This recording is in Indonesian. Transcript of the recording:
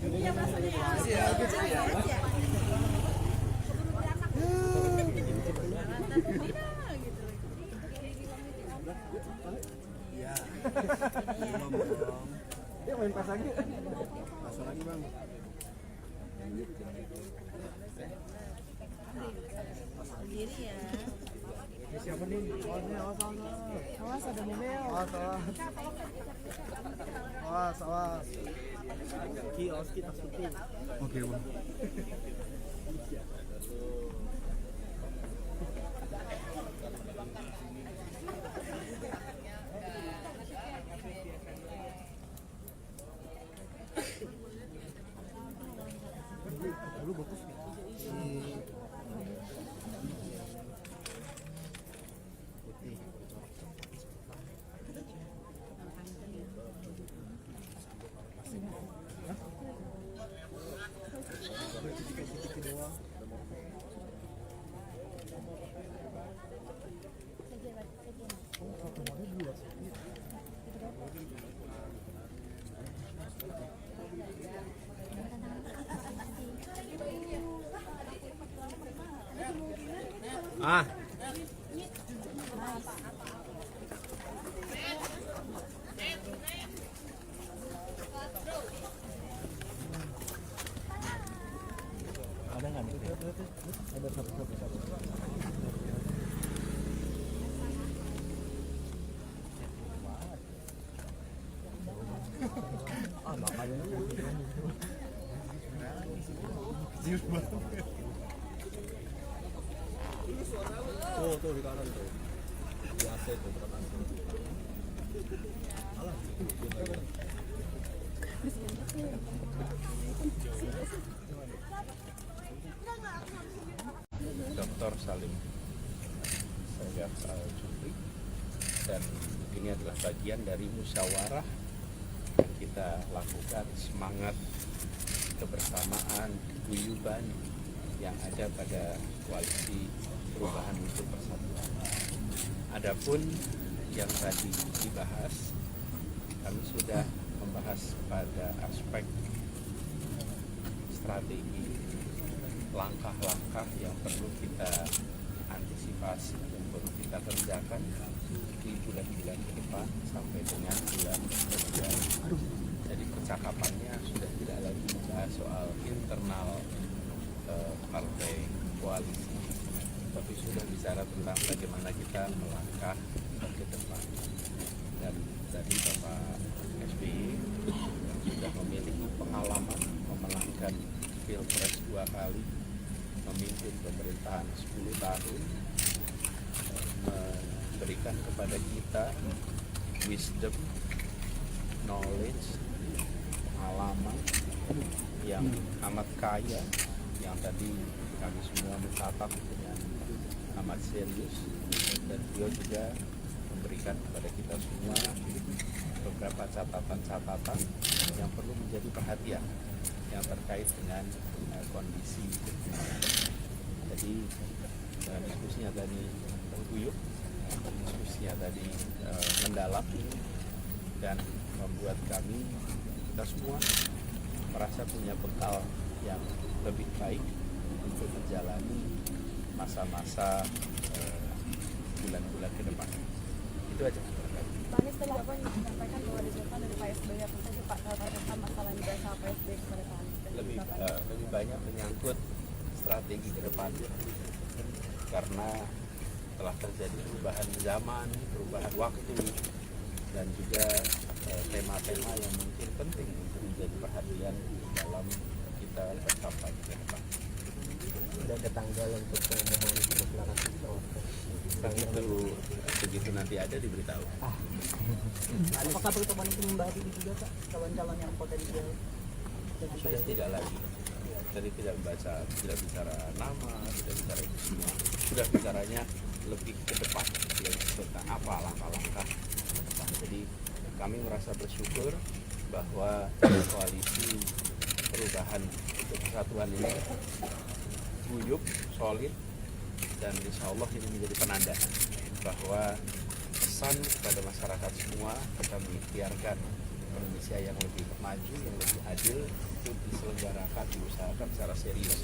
Dia main pas lagi. Pasang lagi bang. Sendiri ya. Siapa nih? Awas ada Mimeo. Awas. Kios kita syuting. Oke bang. Dulu bagus nih. Ah. Ada nggak nih? Ada satu. Ah, makanya. Serius banget. Tuh di kanan tuh. Di AC tuh kanan. Alah. Dr. Salim Segaf Al-Jufri, dan ini adalah bagian dari musyawarah yang kita lakukan, semangat kebersamaan, guyuban yang ada pada koalisi perubahan untuk persatuan. Adapun yang tadi dibahas, kami sudah membahas pada aspek strategi, langkah-langkah yang perlu kita antisipasi, yang perlu kita kerjakan di bulan-bulan ke depan sampai dengan bulan Februari. Jadi percakapannya sudah tidak lagi membahas soal internal partai koalisi, tapi sudah bicara tentang bagaimana kita melangkah ke depan. Dan tadi Bapak SBY yang sudah memiliki pengalaman memenangkan Pilpres 2 kali, memimpin pemerintahan 10 tahun, memberikan kepada kita wisdom, knowledge, pengalaman yang amat kaya, yang tadi kami semua mencatat dengan amat serius, dan beliau juga memberikan kepada kita semua beberapa catatan-catatan yang perlu menjadi perhatian yang terkait dengan kondisi. Jadi diskusinya tadi berguyup, diskusinya tadi mendalam, dan membuat kami, kita semua merasa punya bekal yang lebih baik untuk menjalani masa-masa bulan-bulan ke depan. Itu aja. Pak Anies tadi apa yang disampaikan bahwa disampaikan dari Pak SBY, apa saja Pak tentang masalah yang dibahas Pak SBY kepada Pak Anies? Lebih banyak menyangkut strategi ke depan, karena telah terjadi perubahan zaman, perubahan waktu, dan juga tema-tema yang mungkin penting untuk menjadi perhatian dalam kita berkampanye ke depan. Sudah ada tanggal untuk memohon deklarasi cawapres. Begitu nanti ada diberitahu. Apakah pertemuan itu membahas ini juga Pak, calon-calon yang potensial? Sudah tidak lagi. Tadi tidak bicara nama, tidak bicara itu semua. Sudah bicaranya lebih ke depan, tentang apa langkah-langkah ke depan. Jadi kami merasa bersyukur bahwa koalisi perubahan untuk persatuan ini guyup, solid, dan insya Allah ini menjadi penanda bahwa pesan kepada masyarakat semua, kita mengikhtiarkan Indonesia yang lebih maju, yang lebih adil, itu diselenggarakan, diusahakan secara serius